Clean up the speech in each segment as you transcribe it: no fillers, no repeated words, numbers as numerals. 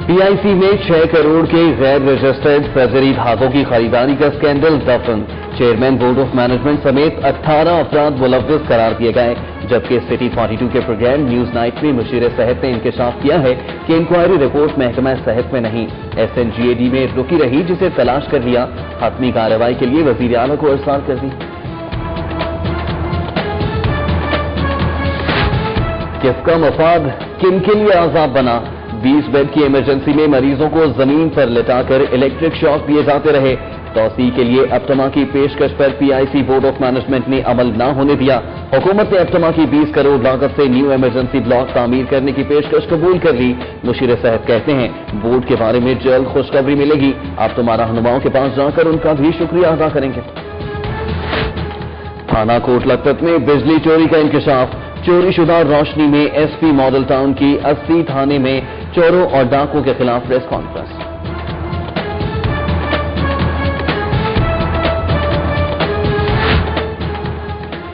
PIC में 6 करोड़ के गैर रजिस्टर्ड सर्जरी धातों की खरीदारी का स्कैंडल दफन। चेयरमैन बोर्ड ऑफ मैनेजमेंट समेत 18 अफराद मुलव्विस करार दिए गए, जबकि सिटी 42 के प्रोग्राम न्यूज नाइट में मुशीर सेहत ने इंकशाफ किया है कि इंक्वायरी रिपोर्ट महकमा सेहत में नहीं SNGAD में रुकी रही, जिसे तलाश कर लिया। हतमी कार्रवाई के लिए वजीर आला को इरसाल कर दी। किसका मफाद किन के लिए आजाद बना? 20 बेड की इमरजेंसी में मरीजों को जमीन पर लिटाकर इलेक्ट्रिक शॉक दिए जाते रहे। तौसी के लिए एप्टमा की पेशकश पर PIC बोर्ड ऑफ मैनेजमेंट ने अमल न होने दिया। हुकूमत ने एप्टमा की 20 करोड़ लागत से न्यू इमरजेंसी ब्लॉक तामीर करने की पेशकश कबूल कर ली। मुशीर सेहत कहते हैं बोर्ड के बारे में जल्द खुशखबरी मिलेगी। आप तुम्हारा रहनुमाओं के पास जाकर उनका भी शुक्रिया अदा करेंगे। थाना कोट लखपत में बिजली चोरी का इंकशाफ। चोरी शुदा रोशनी में SP मॉडल टाउन की 80 थाने में चोरों और डाकुओं के खिलाफ प्रेस कॉन्फ्रेंस।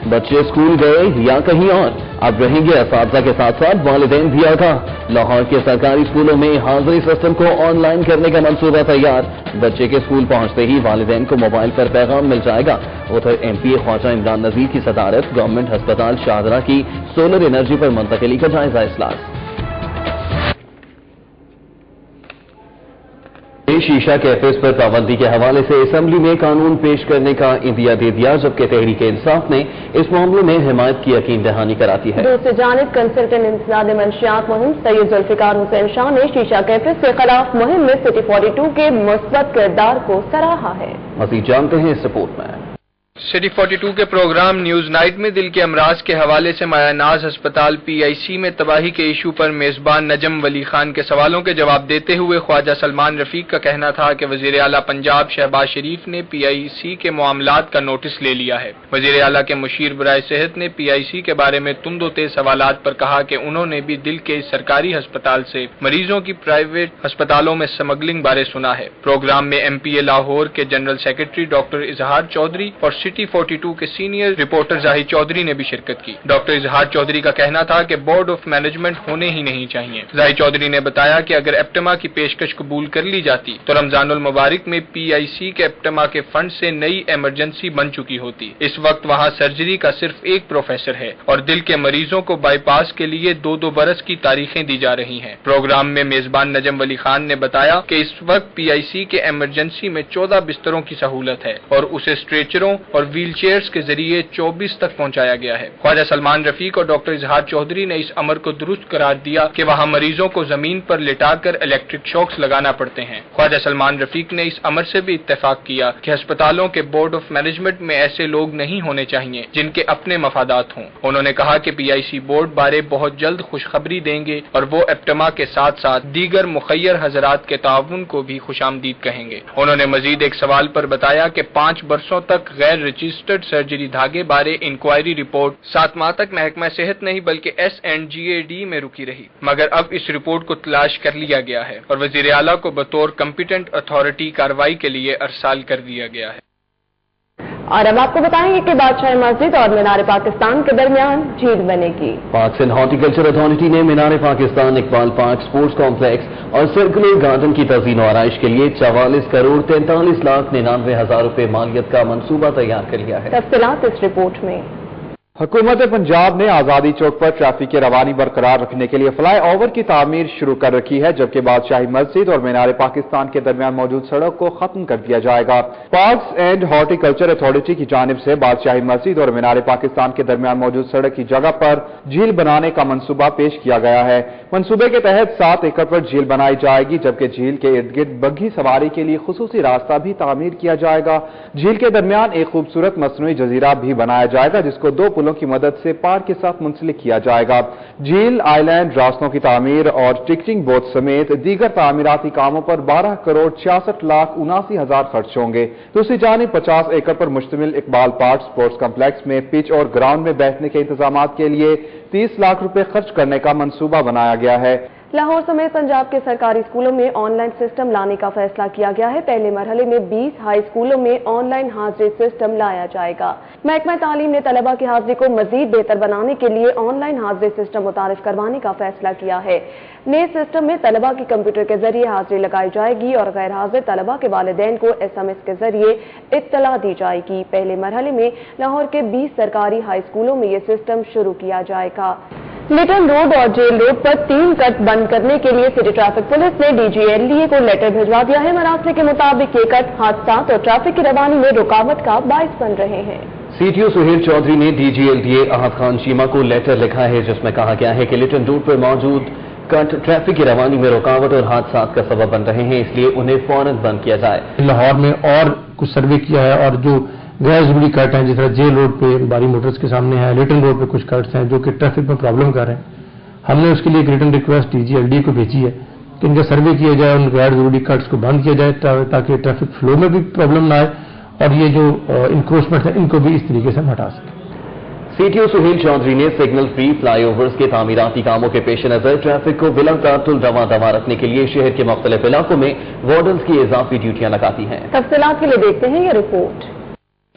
बच्चे स्कूल गए या कहीं और, अब रहेंगे असातिज़ा के साथ साथ वालिदैन भी आगाह। लाहौर के सरकारी स्कूलों में हाजिरी सिस्टम को ऑनलाइन करने का मंसूबा तैयार। बच्चे के स्कूल पहुंचते ही वालिदैन को मोबाइल पर पैगाम मिल जाएगा। उधर MPA ख्वाजा इमरान नजीर की सदारत गवर्नमेंट अस्पताल शाहदरा की सोलर एनर्जी पर मुंतकिली का जायजा इजलास। शीशा कैफेस पर पाबंदी के हवाले से असेंबली में कानून पेश करने का इंदिया दे दिया, जबकि तहरीक इंसाफ ने इस मामले में हिमायत की यकीन दहानी कराती है। दूसरी जानिब कंसल्टेंट इंसदाद मंशियात मुहिम सैयद जुल्फिकार हुसैन शाह ने शीशा कैफेस के खिलाफ मुहिम में सिटी 42 के मुस्बत किरदार को सराहा है। मज़ीद जानते हैं इस रिपोर्ट में। सिटी 42 के प्रोग्राम न्यूज नाइट में दिल के अमराज के हवाले से मायानाज अस्पताल PIC में तबाही के इशू पर मेजबान नजम वली खान के सवालों के जवाब देते हुए ख्वाजा सलमान रफीक का कहना था कि वजीर आला पंजाब शहबाज शरीफ ने PIC के मामलात का नोटिस ले लिया है। वजीर आला के मुशीर बराए सेहत ने PIC के बारे में तुंदो तेज सवालात पर कहा कि उन्होंने भी दिल के इस सरकारी अस्पताल से मरीजों की प्राइवेट अस्पतालों में स्मगलिंग बारे सुना है। प्रोग्राम में MPA लाहौर के जनरल सेक्रेटरी डॉक्टर इजहार चौधरी और सिटी 42 के सीनियर रिपोर्टर जाहिद चौधरी ने भी शिरकत की। डॉक्टर इजहार चौधरी का कहना था कि बोर्ड ऑफ मैनेजमेंट होने ही नहीं चाहिए। जाहिद चौधरी ने बताया कि अगर एप्टमा की पेशकश कबूल कर ली जाती तो रमजानुल मुबारक में PIC के एप्टमा के फंड से नई इमरजेंसी बन चुकी होती। इस वक्त वहाँ सर्जरी का सिर्फ एक प्रोफेसर है और दिल के मरीजों को बाईपास के लिए 2-2 बरस की तारीखें दी जा रही हैं। प्रोग्राम में मेजबान नजम वली खान ने बताया कि इस वक्त PIC के इमरजेंसी में 14 बिस्तरों की सहूलत है और उसे स्ट्रेचरों और व्हील चेयर्स के जरिए 24 तक पहुंचाया गया है। ख्वाजा सलमान रफीक और डॉक्टर इजहार चौधरी ने इस अमर को दुरुस्त करार दिया कि वहां मरीजों को जमीन पर लिटाकर इलेक्ट्रिक शॉक्स लगाना पड़ते हैं। ख्वाजा सलमान रफीक ने इस अमर से भी इत्तेफाक किया कि अस्पतालों के बोर्ड ऑफ मैनेजमेंट में ऐसे लोग नहीं होने चाहिए जिनके अपने मफादात हों। उन्होंने कहा कि PIC बोर्ड बारे बहुत जल्द खुशखबरी देंगे और वो एप्टमा के साथ साथ दीगर मुखय्यर हजरात के ताउन को भी खुशामदीद कहेंगे। उन्होंने मजीद एक सवाल पर बताया कि 5 बरसों तक गैर रजिस्टर्ड सर्जरी धागे बारे इंक्वायरी रिपोर्ट 7 माह तक महकमा सेहत नहीं बल्कि SNGAD में रुकी रही, मगर अब इस रिपोर्ट को तलाश कर लिया गया है और वजीर आला को बतौर कम्पिटेंट अथॉरिटी कार्रवाई के लिए अरसाल कर दिया गया है। और अब आपको बताएंगे कि बादशाह मस्जिद और मीनार पाकिस्तान के दरमियान झील बनेगी। पार्क्स एंड हॉर्टिकल्चर अथॉरिटी ने Minar Pakistan, Iqbal park, sports complex और सर्कुलर गार्डन की तज़ीन और आराइश के लिए 44 करोड़ 43 लाख 99 हजार रुपए मालियत का मंसूबा तैयार कर लिया है। तफसीलात इस रिपोर्ट में। हुकूमत पंजाब ने आजादी चौक पर ट्रैफिक की रवानी बरकरार रखने के लिए फ्लाई ओवर की तामीर शुरू कर रखी है, जबकि बादशाही मस्जिद और मीनार पाकिस्तान के दरमियान मौजूद सड़क को खत्म कर दिया जाएगा। पार्क्स एंड हॉर्टिकल्चर अथॉरिटी की जानिब से बादशाही मस्जिद और मीनार पाकिस्तान के दरमियान मौजूद सड़क की जगह पर झील बनाने का मंसूबा पेश किया गया है। मंसूबे के तहत 7 एकड़ पर झील बनाई जाएगी, जबकि झील के इर्द गिर्द बग्घी सवारी के लिए खुसूसी रास्ता भी तामीर किया जाएगा। झील के दरमियान एक खूबसूरत मसनूई जजीरा भी बनाया जाएगा, जिसको 2 पुलों की मदद से पार के साथ मुंसलिक किया जाएगा। झील, आइलैंड, रास्तों की तामीर और टिकटिंग बोट समेत दीगर तामीराती कामों पर 12 करोड़ 66 लाख 79 हजार खर्च होंगे। दूसरी जानिब 50 एकड़ पर मुश्तमिल इकबाल पार्क स्पोर्ट्स कॉम्प्लेक्स में पिच और ग्राउंड में बैठने के इंतजाम के लिए 30 लाख रुपए खर्च करने का मंसूबा बनाया गया है। لاہور سمیت پنجاب کے سرکاری اسکولوں میں آن لائن سسٹم لانے کا فیصلہ کیا گیا ہے۔ پہلے مرحلے میں 20 ہائی اسکولوں میں آن لائن حاضری سسٹم لایا جائے گا۔ محکمہ تعلیم نے طلبہ کی حاضری کو مزید بہتر بنانے کے لیے آن لائن حاضری سسٹم متعارف کروانے کا فیصلہ کیا ہے۔ نئے سسٹم میں طلبہ کی کمپیوٹر کے ذریعے حاضری لگائی جائے گی اور غیر حاضر طلبہ کے والدین کو SMS کے ذریعے اطلاع دی جائے گی۔ پہلے مرحلے میں لاہور کے 20 سرکاری ہائی اسکولوں میں یہ سسٹم شروع کیا جائے گا۔ لٹل روڈ اور جیل روڈ پر 3 کٹ بند کرنے کے لیے سٹی ٹریفک پولیس نے DGLDA کو لیٹر بھجوا دیا ہے۔ مراسلے کے مطابق یہ کٹ حادثات اور ٹریفک کی روانی میں رکاوٹ کا باعث بن رہے ہیں۔ CTO سہیل چودھری نے DGLDA احد خان شیما کو لیٹر لکھا ہے جس میں کہا گیا ہے کہ لٹل روڈ پر موجود کٹ ٹریفک کی روانی میں رکاوٹ اور حادثات کا سبب بن رہے ہیں، اس لیے انہیں فوراً بند کیا جائے۔ لاہور میں اور کچھ سروے کیا ہے اور جو غیر ضروری کٹ ہیں جس طرح جیل روڈ پہ باری موٹرز کے سامنے ہے، لٹل روڈ پہ کچھ کٹس ہیں جو کہ ٹریفک میں پرابلم کر رہے ہیں، ہم نے اس کے لیے ایک ریٹن ریکویسٹ DGLDA کو بھیجی ہے کہ ان کا سروے کیا جائے، ان غیر ضروری کٹس کو بند کیا جائے تاکہ ٹریفک فلو میں بھی پرابلم نہ آئے اور یہ جو انکروچمنٹ ہے ان کو بھی اس طریقے سے ہم ہٹا سکیں۔ CTO سہیل چودھری نے سگنل فری فلائی اوورز کے تعمیراتی کاموں کے پیش نظر ٹریفک کو بلا تعطل رواں رکھنے کے لیے شہر کے مختلف علاقوں میں وارڈنز کی اضافی ڈیوٹیاں لگاتی ہیں۔ تفصیلات کے لیے دیکھتے ہیں یہ report.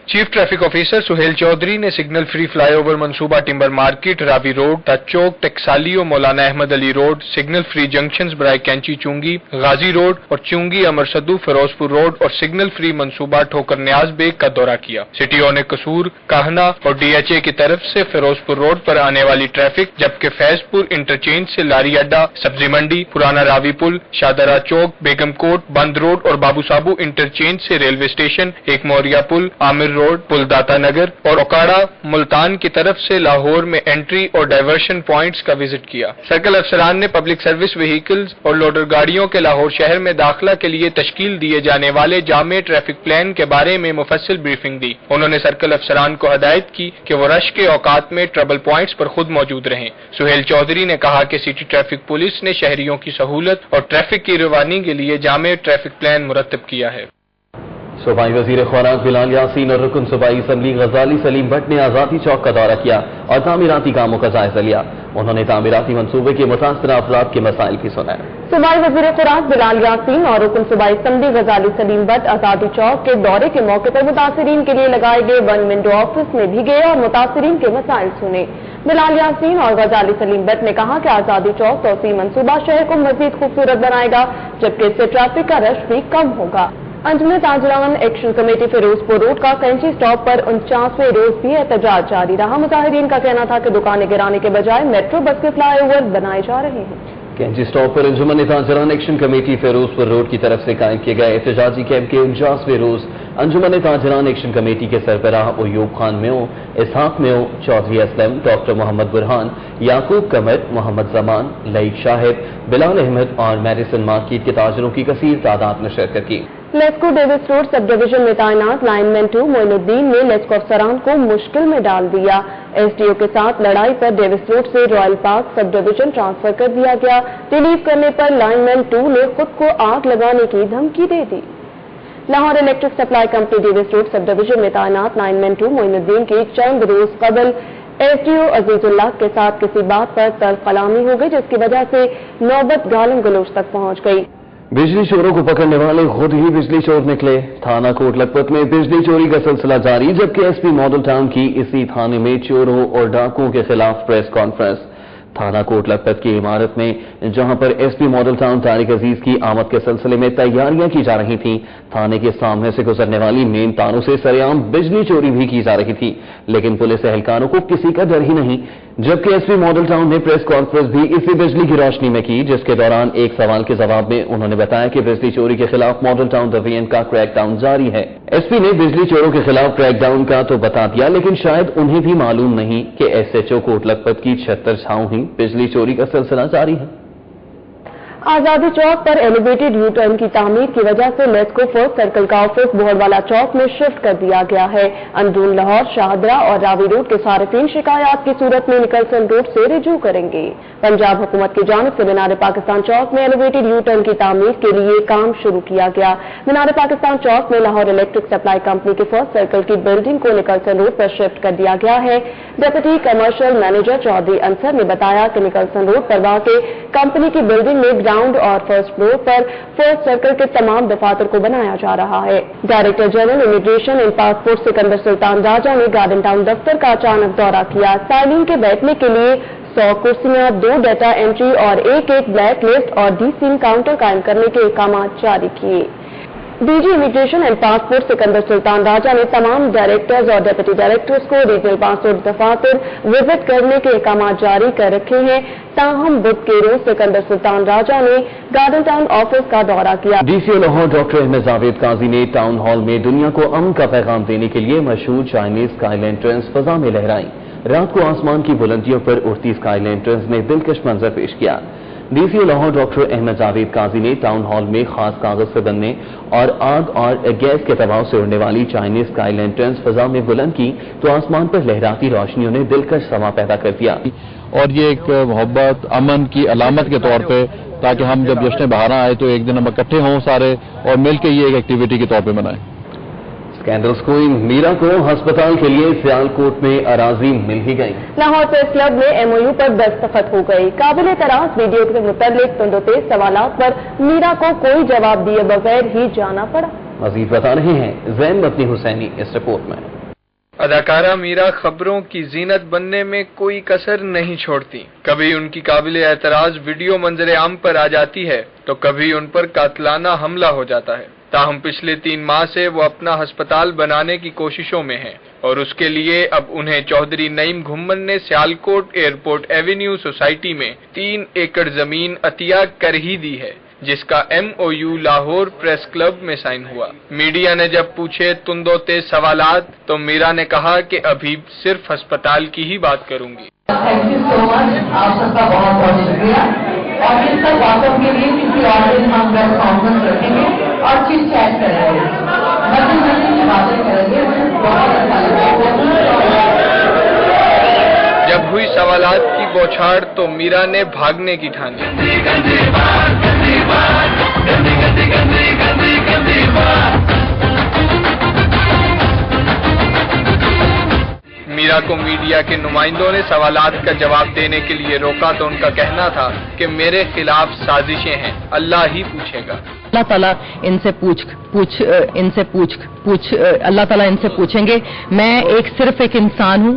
Chief traffic officer Sohail Chaudhry نے سگنل فری فلائی اوور منصوبہ timber market, Ravi road, Taj Chowk, Taxali اور Maulana Ahmad Ali road, signal free junctions برائے کینچی چونگی، غازی روڈ اور چونگی امرسدو فیروزپور روڈ اور سگنل فری منصوبہ ٹھوکر نیاز بیگ کا دورہ کیا۔ سٹیوں نے قصور، کاہنا اور DHA کی طرف سے فیروزپور روڈ پر آنے والی ٹریفک، جبکہ فیض پور انٹرچینج سے لاری اڈا، سبزی منڈی، پرانا راوی پل، شادرہ چوک، بیگم کوٹ، بند روڈ اور بابو سابو انٹرچینج سے ریلوے اسٹیشن، ایک موریا پل، عامر روڈ، پل داتا نگر اور اوکاڑا ملتان کی طرف سے لاہور میں انٹری اور ڈائیورشن پوائنٹس کا وزٹ کیا۔ سرکل افسران نے پبلک سروس وہیکلز اور لوڈر گاڑیوں کے لاہور شہر میں داخلہ کے لیے تشکیل دیے جانے والے جامع ٹریفک پلان کے بارے میں مفصل بریفنگ دی۔ انہوں نے سرکل افسران کو ہدایت کی کہ وہ رش کے اوقات میں ٹربل پوائنٹس پر خود موجود رہیں۔ سہیل چودھری نے کہا کہ سٹی ٹریفک پولیس نے شہریوں کی سہولت اور ٹریفک کی روانی کے لیے جامع ٹریفک پلان مرتب کیا ہے۔ صوبائی وزیر خوراک بلال یاسین اور رکن صوبائی اسمبلی غزالی سلیم بٹ نے آزادی چوک کا دورہ کیا اور تعمیراتی کاموں کا جائزہ لیا۔ انہوں نے تعمیراتی منصوبے کے متاثرہ افراد کے مسائل بھی سنائے۔ صوبائی وزیر خوراک بلال یاسین اور رکن صوبائی اسمبلی غزالی سلیم بٹ آزادی چوک کے دورے کے موقع پر متاثرین کے لیے لگائے گئے 1 ونڈو آفس میں بھی گئے اور متاثرین کے مسائل سنے۔ بلال یاسین اور غزالی سلیم بٹ نے کہا کہ آزادی چوک توسیع منصوبہ شہر کو مزید خوبصورت بنائے گا، جبکہ اس سے ٹریفک کا رش بھی کم ہوگا۔ انجمن تاجران ایکشن کمیٹی فیروزپور روڈ کا کینچی سٹاپ پر 49ویں روز بھی احتجاج جاری رہا۔ مظاہرین کا کہنا تھا کہ دکانیں گرانے کے بجائے میٹرو بس کے فلائی اوور بنائے جا رہے ہیں۔ کینچی سٹاپ پر انجمن تاجران ایکشن کمیٹی فیروزپور روڈ کی طرف سے قائم کیے گئے احتجاجی کیمپ کے 49ویں روز انجمن تاجران ایکشن کمیٹی کے سربراہ ایوب خان میو، اسحاق میو، چودھری اسلم، ڈاکٹر محمد برہان، یعقوب قمر، محمد زمان، لئیق شاہد، بلال احمد اور میڈیسن مارکیٹ کے تاجروں کی کثیر تعداد میں شرکت کی۔ LESCO Davis road sub division میں تعینات لائن مین 2 معین الدین نے لیسکو افسران کو مشکل میں ڈال دیا۔ SDO کے ساتھ لڑائی پر ڈیوس روڈ سے رائل پارک سب ڈویژن ٹرانسفر کر دیا گیا۔ ریلیف کرنے پر لائن مین 2 نے خود کو آگ لگانے کی دھمکی دے دی۔ Lahore electric supply company Davis road sub division میں تعینات لائن مین 2 معین الدین کی چند روز قبل SDO عزیز اللہ کے ساتھ کسی بات پر تلخ کلامی ہو گئی، جس کی وجہ سے نوبت گالم گلوچ تک پہنچ گئی۔ بجلی چوروں کو پکڑنے والے خود ہی بجلی چور نکلے۔ تھانہ کوٹ لکھپت میں بجلی چوری کا سلسلہ جاری، جبکہ SP ماڈل ٹاؤن کی اسی تھانے میں چوروں اور ڈاکوؤں کے خلاف پریس کانفرنس۔ تھانہ کوٹ لکھپت کی عمارت میں جہاں پر SP ماڈل ٹاؤن طارق عزیز کی آمد کے سلسلے میں تیاریاں کی جا رہی تھیں، تھانے کے سامنے سے گزرنے والی مین تاروں سے سرعام بجلی چوری بھی کی جا رہی تھی، لیکن پولیس اہلکاروں کو کسی کا ڈر ہی نہیں۔ جبکہ SP ماڈل ٹاؤن نے پریس کانفرنس بھی اسی بجلی کی روشنی میں کی، جس کے دوران ایک سوال کے جواب میں انہوں نے بتایا کہ بجلی چوری کے خلاف ماڈل ٹاؤن ڈویژن کا کریک ڈاؤن جاری ہے۔ SP نے بجلی چوروں کے خلاف کریک ڈاؤن کا تو بتا دیا، لیکن شاید انہیں بھی معلوم نہیں کہ SHO کوٹ لکھپت کی 76 چھاؤں ہی بجلی چوری کا سلسلہ جاری ہے۔ आजादी चौक पर एलिवेटेड यू टर्न की तामीर की वजह से लेस्को फर्स्ट सर्कल का ऑफिस बोहरवाला चौक में शिफ्ट कर दिया गया है। अंदरून लाहौर, शाहदरा और रावी रोड के सारिफीन शिकायत की सूरत में निकलसन रोड से रिजू करेंगे। पंजाब हुकूमत की जानिब से मीनार पाकिस्तान चौक में एलिवेटेड यू टर्न की तामीर के लिए काम शुरू किया गया। मीनार पाकिस्तान चौक में लाहौर इलेक्ट्रिक सप्लाई कंपनी के फर्स्ट सर्कल की बिल्डिंग को निकलसन रोड पर शिफ्ट कर दिया गया है। Deputy commercial manager Chaudhry Ansar ने बताया कि निकलसन रोड पर वाक़ कंपनी की बिल्डिंग में ग्राउंड और फर्स्ट फ्लोर पर फर्स्ट सर्कल के तमाम दफातर को बनाया जा रहा है। Director general immigration and passport Sikandar Sultan Raja ने गार्डन टाउन दफ्तर का अचानक दौरा किया। साइलिन के बैठने के लिए 100 कुर्सियां, 2 डाटा एंट्री और एक ब्लैक लिस्ट और डी-सीन काउंटर कायम करने के अहकाम जारी किए। DG immigration and passport Sikandar Sultan Raja ने तमाम डायरेक्टर्स और डिप्टी डायरेक्टर्स को रीजनल पासपोर्ट दफातर विजिट करने के अहकाम जारी कर रखे हैं। ताहम बुध के रोज सिकंदर सुल्तान राजा ने गार्डन टाउन ऑफिस का दौरा किया। डीसीओ लाहौर डॉक्टर अहमद जावेद काजी ने टाउन हॉल में दुनिया को अमन का पैगाम देने के लिए मशहूर चाइनीज स्काई लैंटर्न्स फजा में लहराई। रात को आसमान की बुलंदियों पर उड़ती स्काई लैंटर्न्स ने दिलकश मंजर पेश किया। डीसीओ लाहौर डॉक्टर अहमद जावेद काजी ने टाउन हॉल में खास कागज से बनने और आग और गैस के दबाव से उड़ने वाली चाइनीज स्काई लैंटर्न्स फजा में बुलंद की तो आसमान पर लहराती रोशनियों ने दिलकश समा पैदा कर दिया। और ये एक मोहब्बत अमन की अलामत के तौर पे, ताकि हम जब जश्न बहारा आए तो एक दिन हम इकट्ठे हों सारे और मिलकर ये एक एक्टिविटी के तौर पे मनाएं। स्कैंडल्स क्वीन मीरा को अस्पताल के लिए सियालकोट में अराजी मिल ही गई। लाहौर प्रेस क्लब में एमओयू पर दस्तखत हो गई। काबिल तराज वीडियो के मुतालिक तुंदोतेज सवालात पर मीरा को कोई जवाब दिए बगैर ही जाना पड़ा। मजीद बता रहे हैं ज़ैन मदनी हुसैनी इस रिपोर्ट में। अदाकारा मीरा खबरों की जीनत बनने में कोई कसर नहीं छोड़ती। कभी उनकी काबिल एतराज वीडियो मंजर आम पर आ जाती है तो कभी उन पर कातलाना हमला हो जाता है। ताहम पिछले 3 माह से वो अपना अस्पताल बनाने की कोशिशों में हैं और उसके लिए अब उन्हें चौधरी नईम घुम्मन ने सियालकोट एयरपोर्ट एवेन्यू सोसाइटी में 3 एकड़ जमीन अतिया कर ही दी है, जिसका MOU लाहौर प्रेस क्लब में साइन हुआ। मीडिया ने जब पूछे तुंदोतेज सवालात तो मीरा ने कहा कि अभी सिर्फ अस्पताल की ही बात करूंगी। थैंक यू सो मच, आप सबका बहुत बहुत शुक्रिया। और इस तक बातों के लिए किसी और दिन हम प्रेस कॉन्फ्रेंस रखेंगे और चिट चैट करेंगे, मजे की बातें करेंगे। बहुत अच्छा लगा। जब हुई सवालात की बौछार तो मीरा ने भागने की ठानी। मीरा को मीडिया के नुमाइंदों ने सवालात का जवाब देने के लिए रोका तो उनका कहना था कि मेरे खिलाफ साजिशें हैं, अल्लाह ही पूछेगा। अल्लाह ताला इनसे अल्लाह ताला इनसे पूछेंगे। मैं सिर्फ एक इंसान हूँ।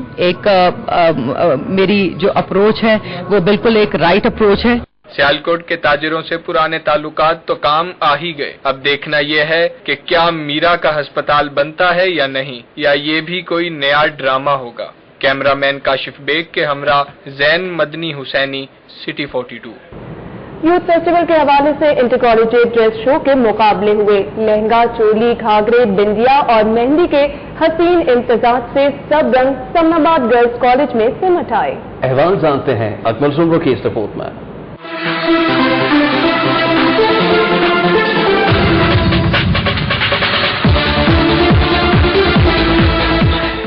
मेरी जो अप्रोच है वो बिल्कुल एक राइट अप्रोच है। सियालकोट के ताजिरों से पुराने ताल्लुकात तो काम आ ही गए। अब देखना यह है कि क्या मीरा का अस्पताल बनता है या नहीं, या ये भी कोई नया ड्रामा होगा। कैमरामैन काशिफ बेग के हमरा Zain Madani Hussaini, city 42। Youth festival के हवाले से इंटरकॉलेजिएट ड्रेस शो के मुकाबले हुए। लहंगा, चोली, घाघरे, बिंदिया और मेहंदी के हसीन इम्तिजाज से सब रंग समनाबाद गर्ल्स कॉलेज में सिमट आए। अहवाल जानते हैं अकमल सुंगो की इस रिपोर्ट में।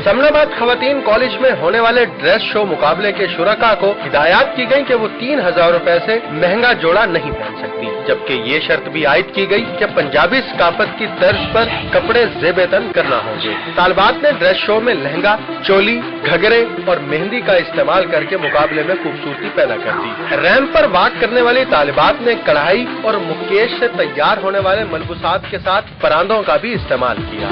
समनाबाद खवातीन कॉलेज में होने वाले ड्रेस शो मुकाबले के शुरका को हिदायत की गई कि वो 3000 रुपए से महंगा जोड़ा नहीं पहन सकती, जबकि ये शर्त भी आयद की गई कि पंजाबी सकाफत की तर्ज पर कपड़े ज़ेब-ए-तन करना होंगे। तालिबात ने ड्रेस शो में लहंगा, चोली, घघरे और मेहंदी का इस्तेमाल करके मुकाबले में खूबसूरती पैदा कर दी। रैंप पर वाक करने वाली तालिबात ने कढ़ाई और मुकेश से तैयार होने वाले मलबूसात के साथ परांदों का भी इस्तेमाल किया।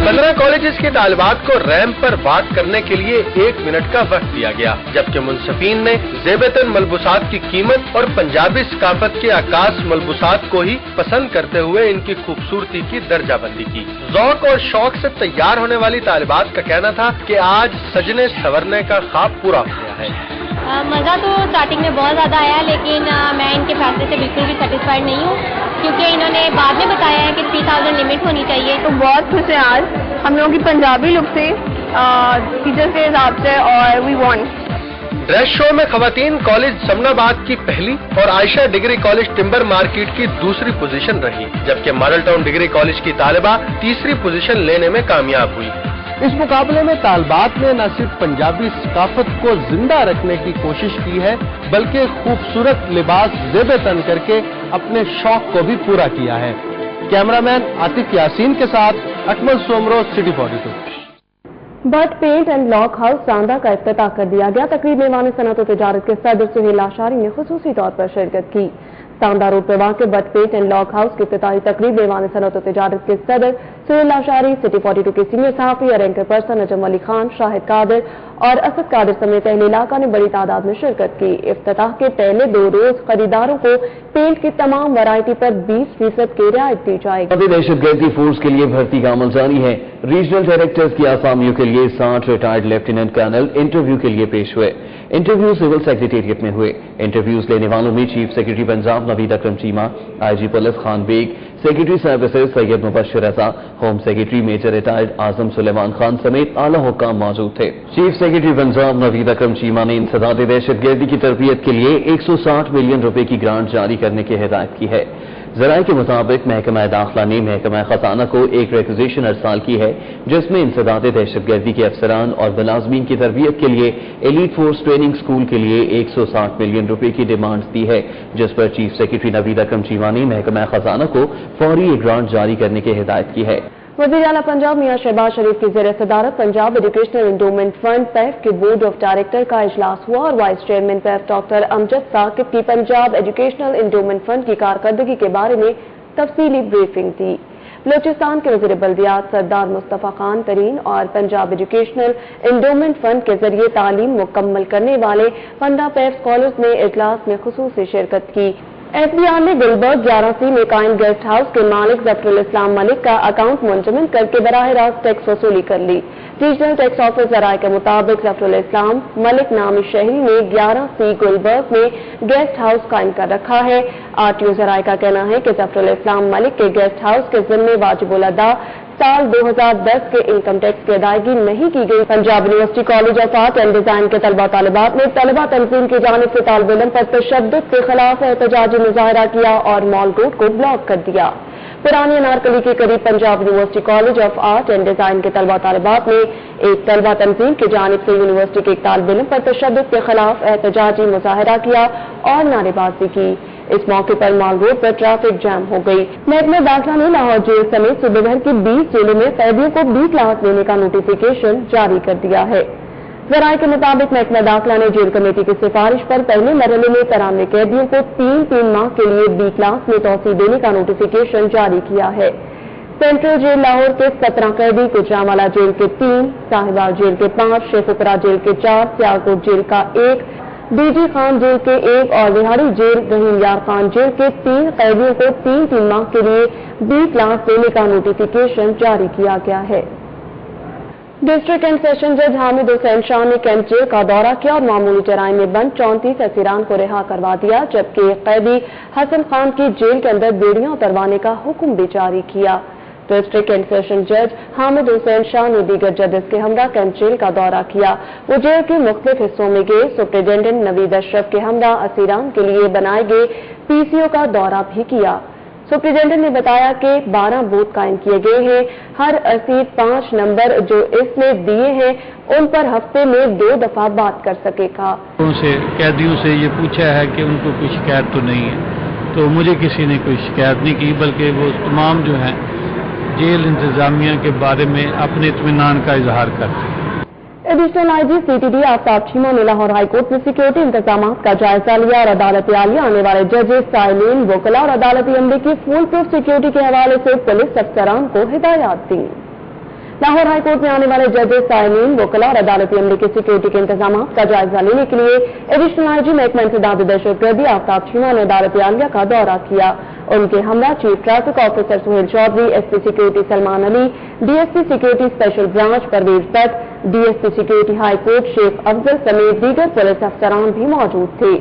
15 कॉलेजेस के तालिबात को रैंप पर बात करने के लिए 1 मिनट का वक्त दिया गया, जबकि मुंसफीन ने ज़ेब-ए-तन मलबूसात की कीमत और पंजाबी सकाफत के आकाश मलबूसात को ही पसंद करते हुए इनकी खूबसूरती की दर्जाबंदी की। ज़ौक और शौक से तैयार होने वाली तालिबात का कहना था कि आज सजने संवरने का ख्वाब पूरा हो गया है। मज़ा तो स्टार्टिंग में बहुत ज़्यादा आया, लेकिन मैं इनके फैसले से बिल्कुल भी सेटिस्फाइड नहीं हूँ, क्योंकि इन्होंने बाद में बताया है कि 3000 लिमिट होनी चाहिए। तो बहुत खुश है आज ہم لوگوں کی پنجابی لک سے ٹیچرز کے حساب سے اور وی وانٹ. ڈریس شو میں خواتین کالج سمناباد کی پہلی اور عائشہ ڈگری کالج ٹمبر مارکیٹ کی دوسری پوزیشن رہی، جبکہ ماڈل ٹاؤن ڈگری کالج کی طالبہ تیسری پوزیشن لینے میں کامیاب ہوئی. اس مقابلے میں طالبات نے نہ صرف پنجابی ثقافت کو زندہ رکھنے کی کوشش کی ہے بلکہ خوبصورت لباس زیب تن کر کے اپنے شوق کو بھی پورا کیا ہے. کیمرامین عاطف یاسین کے ساتھ Akmal Soomro, city 42. Butt paint and lock house Sanda کا افتتاح کر دیا گیا. تقریب میں ایوان صنعت و تجارت کے صدر سہیل آشاری نے خصوصی طور پر شرکت کی. ساندا روڈ پر واقع Butt paint and lock house کی افتتاحی تقریب میں ایوان صنعت و تجارت کے صدر سہیل آشاری، سٹی 42 کے سینئر صحافی اور اینکر پرسن نجم ولی خان، شاہد قادر اور اسد قادر سمیت اہل علاقہ نے بڑی تعداد میں شرکت کی. افتتاح کے پہلے 2 روز خریداروں کو پینٹ کی تمام ورائٹی پر 20% کی رعایت دی جائے گی. دہشت گردی فورس کے لیے بھرتی کا عمل جاری ہے. ریجنل ڈائریکٹرز کی آسامیوں کے لیے 60 ریٹائرڈ لیفٹیننٹ کرنل انٹرویو کے لیے پیش ہوئے. انٹرویو سول سیکریٹریٹ میں ہوئے. انٹرویوز لینے والوں میں chief secretary Punjab Naveed Akram Cheema, I G police Khan Baig, secretary services Syed Mubashir Raza, home secretary major retired Azam Suleman Khan سمیت اعلیٰ حکام موجود تھے. چیف سیکرٹری پنجاب نوید اکرم چیمہ نے انسداد دہشت گردی کی تربیت کے لیے 160 ملین روپے کی گرانٹ جاری کرنے کی ہدایت کی ہے. ذرائع کے مطابق محکمہ داخلہ نے محکمہ خزانہ کو ایک ریکوزیشن ارسال کی ہے جس میں انسداد دہشت گردی کے افسران اور ملازمین کی تربیت کے لیے ایلیٹ فورس ٹریننگ سکول کے لیے 160 ملین روپے کی ڈیمانڈ دی ہے، جس پر چیف سیکرٹری نوید اکرم چیمہ نے محکمہ خزانہ کو فوری ایک گرانٹ جاری کرنے کی ہدایت کی ہے. وزیر اعلیٰ پنجاب میاں شہباز شریف کی زیر صدارت پنجاب ایجوکیشنل انڈومنٹ فنڈ پیف کے بورڈ آف ڈائریکٹر کا اجلاس ہوا اور وائس چیئرمین پیف ڈاکٹر امجد ثاقب کی پنجاب ایجوکیشنل انڈومنٹ فنڈ کی کارکردگی کے بارے میں تفصیلی بریفنگ دی. بلوچستان کے وزیر بلدیات سردار مصطفیٰ خان ترین اور پنجاب ایجوکیشنل انڈومنٹ فنڈ کے ذریعے تعلیم مکمل کرنے والے فنڈا پیف اسکالرز نے اجلاس میں خصوصی شرکت کی. ایس بی آر نے گلبرگ 11C میں قائم گیسٹ ہاؤس کے مالک ظفر الاسلام ملک کا اکاؤنٹ منجمد کر کے براہ راست ٹیکس وصولی کر لی. ریجنل ٹیکس آفس ذرائع کے مطابق ظفر الاسلام ملک نامی شہری نے 11C گلبرگ میں گیسٹ ہاؤس قائم کر رکھا ہے. آر ٹی او ذرائع کا کہنا ہے کہ ظفر الاسلام ملک کے گیسٹ ہاؤس کے ذمے واجب الادا سال 2010 کے انکم ٹیکس کی ادائیگی نہیں کی گئی. Punjab university college of art and design کے طلبہ طالبات نے طلبہ تنظیم کی جانب سے طالب علم پر تشدد کے خلاف احتجاجی مظاہرہ کیا اور مال روڈ کو بلاک کر دیا. پرانی انارکلی کے قریب Punjab university college of art and design کے طلبہ طالبات نے ایک طلبہ تنظیم کی جانب سے یونیورسٹی کے ایک طالب علم پر تشدد کے خلاف احتجاجی مظاہرہ کیا اور نعرے بازی کی. اس موقع پر مال روڈ پر ٹریفک جام ہو گئی. محکمہ داخلہ نے لاہور جیل سمیت صوبے بھر کی 20 جیلوں میں قیدیوں کو 20 لاکھ دینے کا نوٹیفیکیشن جاری کر دیا ہے. ذرائع کے مطابق محکمہ داخلہ نے جیل کمیٹی کی سفارش پر پہلے مرحلے میں 93 قیدیوں کو 3 ماہ کے لیے 20 لاکھ میں توسیع دینے کا نوٹیفیکیشن جاری کیا ہے. سینٹرل جیل لاہور کے 17 قیدی، گجرانوالہ جیل کے 3، صاحبہ جیل کے 5، شیخ اپرا جیل کے 4، سیالکوٹ جیل کا 1، ڈی جی خان جیل کے 1 اور وہاڑی جیل رحیم یار خان جیل کے 3 قیدیوں کو 3 ماہ کے لیے 20 لاکھ دینے کا نوٹیفیکیشن جاری کیا گیا ہے. ڈسٹرکٹ اینڈ سیشن جج حامد حسین شاہ نے کینٹ جیل کا دورہ کیا اور معمولی جرائم میں بند 34 اسیران کو رہا کروا دیا، جبکہ قیدی حسن خان کی جیل کے اندر بیڑیاں اتروانے کا حکم بھی جاری کیا. ڈسٹرکٹ اینڈ سیشن جج حامد حسین شاہ نے دیگر ججز کے ہمراہ کینٹ جیل کا دورہ کیا. وہ جیل کے مختلف حصوں میں گئے. سپرنٹینڈنٹ نوید اشرف کے ہمراہ اسیران کے لیے بنائے گئے PCO کا دورہ بھی کیا. سپرنٹینڈنٹ نے بتایا کہ 12 بوتھ قائم کیے گئے ہیں. ہر اسیر 5 نمبر جو اس نے دیے ہیں ان پر ہفتے میں 2 دفعہ بات کر سکے گا. قیدیوں سے یہ پوچھا ہے کہ ان کو کوئی شکایت تو نہیں ہے، تو مجھے کسی نے کوئی شکایت نہیں کی، بلکہ وہ تمام جو ہیں جیل انتظامیہ کے بارے میں اپنے اطمینان کا اظہار کرتے ہیں. ایڈیشنل آئی جی CTD آفتاب چیمہ نے لاہور ہائی کورٹ میں سیکیورٹی انتظامات کا جائزہ لیا اور عدالت عالیہ آنے والے ججز، سائلین، وکلاء اور عدالتی عملے کی فول پروف سیکیورٹی کے حوالے سے پولیس افسران کو ہدایات دی. لاہور ہائی کورٹ میں آنے والے ججز، سائلین، وکلاء اور عدالتی عملے کی سیکیورٹی کے انتظامات کا جائزہ لینے کے لیے ایڈیشنل آئی جی محکمہ انسداد دہشت گردی آفتاب چیمہ نے عدالت عالیہ کا دورہ کیا. ان کے ہمراہ chief traffic officer Sohail Chaudhry, SP security Salman Ali, DSP security special branch Parvez Butt, DSP security high court Sheikh Afzal سمیت دیگر پولیس افسران بھی موجود تھے.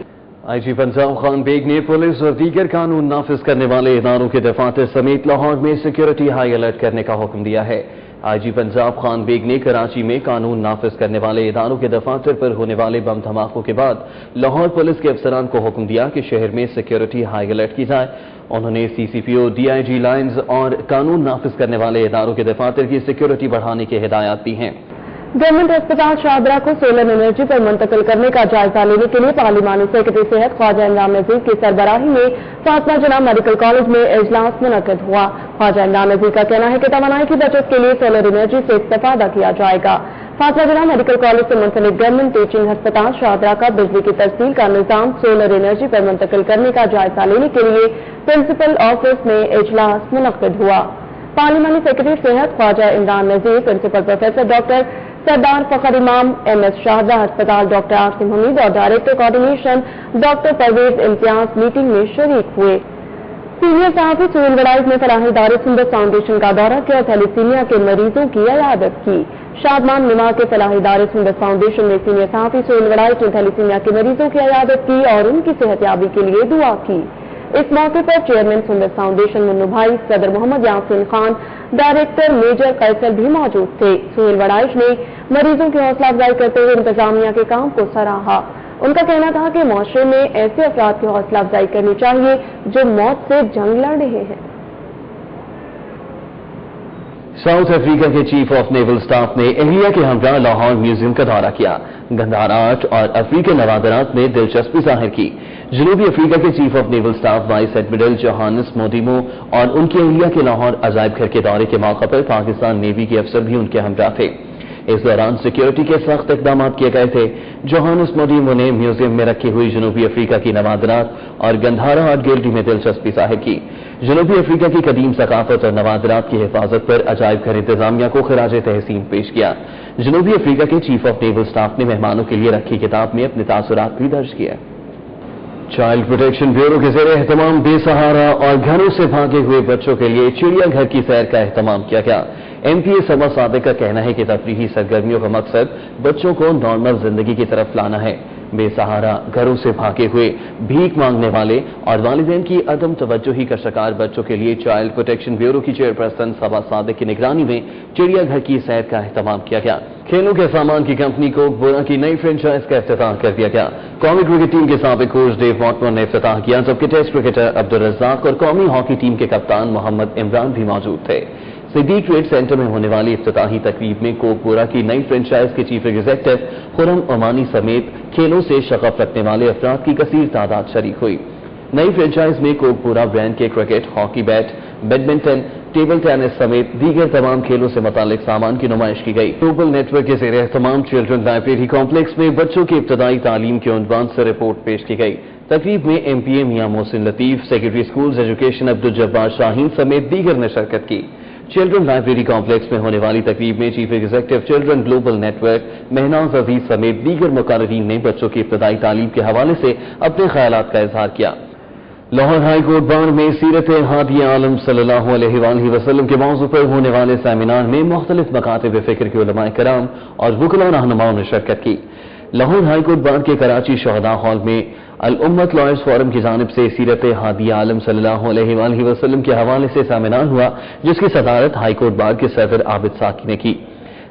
آئی جی پنجاب خان بیگ نے پولیس اور دیگر قانون نافذ کرنے والے اداروں کے دفاتر سمیت لاہور میں سیکیورٹی ہائی الرٹ کرنے کا حکم دیا ہے. IG पंजाब खान बेग ने कराची में कानून नाफिज करने वाले इदारों के दफातर पर होने वाले बम धमाकों के बाद लाहौर पुलिस के अफसरान को हुक्म दिया कि शहर में सिक्योरिटी हाई अलर्ट की जाए। उन्होंने CCPO, DIG लाइन्स और कानून नाफिज करने वाले इदारों के दफातर की सिक्योरिटी बढ़ाने की हिदायत दी हैं। गवर्नमेंट अस्पताल शाहदरा को सोलर एनर्जी पर मुंतकिल करने का जायजा लेने के लिए पार्लिमानी सेक्रेटरी सेहत ख्वाजा इमरान नजीर की सरबराही में फातिमा जना मेडिकल कॉलेज में इजलास मुनक्किद हुआ। ख्वाजा इमरान नजीर का कहना है कि तवानाई की बचत के लिए सोलर एनर्जी से इस्तेफादा किया जाएगा। फातिमा जना मेडिकल कॉलेज से मुंसलिक गवर्नमेंट टीचिंग अस्पताल शाहदरा का बिजली की तस्दील का निजाम सोलर एनर्जी पर मुंतकिल करने का जायजा लेने के लिए प्रिंसिपल ऑफिस में इजलास मुनक्किद हुआ। पार्लिमानी सेक्रेटरी सेहत Khawaja Imran Nazir, principal professor doctor Sardar Fakhar Imam, MS Shahdara अस्पताल डॉक्टर आसिम हमीद और director coordination doctor Parvez Imtiaz meeting में शरीक हुए। सीनियर सहाफी सुहेल वड़ाइज ने फलाही दार सुंदर फाउंडेशन का दौरा किया, थैलीसीमिया के मरीजों की इयादत की। शादमान निमा के फलाही दार सुंदर फाउंडेशन ने सीनियर सहाफी सुहेल वड़ाइज ने थैलीसीमिया के मरीजों की इयादत की और उनकी सेहतयाबी के लिए दुआ की। इस मौके पर चेयरमैन सुंदर फाउंडेशन मुन्नू भाई, सदर मोहम्मद यासीन खान, डायरेक्टर मेजर कैसर भी मौजूद थे। सुहेल वड़ाइज ने मरीजों की हौसला अफजाई करते हुए इंतजामिया के काम को सराहा। उनका कहना था कि मुआशरे में ऐसे अफराद की हौसला अफजाई करनी चाहिए जो मौत से जंग लड़ रहे हैं। साउथ अफ्रीका के चीफ ऑफ नेवल स्टाफ ने एहलिया के हमरा लाहौर म्यूजियम का दौरा किया। गंधार आर्ट और अफ्रीकन नवादरात में दिलचस्पी जाहिर की। जनूबी अफ्रीका के chief of naval staff vice admiral Johannes Modimo और उनके एहलिया के लाहौर अजायब घर के दौरे के मौके पर पाकिस्तान नेवी के अफसर भी उनके हमरा थे। इस दौरान सिक्योरिटी के सख्त इकदाम किए गए थे। जोहानिस मोदिमो ने म्यूजियम में रखी हुई जनूबी अफ्रीका की नवादरात और गंधारा आर्ट गैलरी में दिलचस्पी जाहिर की। जनूबी अफ्रीका की कदीम सकाफत और नवादरात की हिफाजत पर अजायब घर इंतजामिया को खिराज तहसीन पेश किया। जनूबी अफ्रीका के चीफ ऑफ नेवल स्टाफ ने मेहमानों के लिए रखी किताब में अपने तासुरात भी दर्ज किए। चाइल्ड प्रोटेक्शन ब्यूरो के ज़रिए एहतमाम बेसहारा और घरों से भागे हुए बच्चों के लिए चिड़ियाघर की सैर का एहतमाम किया गया। MPA समा सादिक का कहना है कि तफरीही सरगर्मियों का मकसद बच्चों को नॉर्मल जिंदगी की तरफ लाना है। बेसहारा, घरों से भागे हुए, भीख मांगने वाले और वालिदैन की अदम तवज्जोही का शिकार बच्चों के लिए चाइल्ड प्रोटेक्शन ब्यूरो की चेयरपर्सन सबा सादिक की निगरानी में चिड़ियाघर की सैर का एहतमाम किया गया। खेलों के सामान की कंपनी कोकबोरा की नई फ्रेंचाइज का इफ्तिताह कर दिया गया। कौमी क्रिकेट टीम के साबिक कोच डेव मॉटमोर ने इफ्तिताह किया, जबकि टेस्ट क्रिकेटर अब्दुल रज़्ज़ाक और कौमी हॉकी टीम के कप्तान मोहम्मद इमरान भी मौजूद थे। सिद्दीक ट्रेड सेंटर में होने वाली इफ्तिताही तकरीब में कोकबोरा की नई फ्रेंचाइज के चीफ एग्जीक्यूटिव खुरम ओमानी समेत खेलों से शगफ रखने वाले अफराद की कसीर तादाद शरीक हुई। नई फ्रेंचाइज में कोकबोरा ब्रांड के cricket, hockey bat, badminton, table tennis समेत दीगर तमाम खेलों से मुतालिक सामान की नुमाइश की गई। ग्लोबल नेटवर्क के ज़ेरे एहतमाम चिल्ड्रन लाइब्रेरी कॉम्प्लेक्स में बच्चों की इब्तदाई तालीम के उन्वान से रिपोर्ट पेश की गई। तकरीब में MPA Mian Mohsin Latif, secretary schools education Abdul Jabbar Shaheen समेत दीगर ने शिरकत की। चिल्ड्रन लाइब्रेरी कॉम्प्लेक्स में होने वाली तकरीब में chief executive children global network Mahnaz Aziz समेत दीगर मुकर्रीन ने बच्चों की इब्तदाई तालीम के हवाले से अपने ख्यालात का इजहार किया। लाहौर हाई कोर्ट बार में सीरत हादी आलम सल्लल्लाहु अलैहि वसल्लम के मौजू पर होने वाले सेमिनार में मुख्तलिफ मकातिब फिक्र के उलमाए कराम और वुकला रहनुमाओं ने शिरकत की। लाहौर हाई कोर्ट बार के कराची शहदा हॉल में अल उम्मत लॉयर्स फोरम की जानिब से सीरत हादी आलम सल्लल्लाहु अलैहि वसल्लम के हवाले से सेमिनार हुआ, जिसकी सदारत हाई कोर्ट बार के सदर आबिद साकी ने की।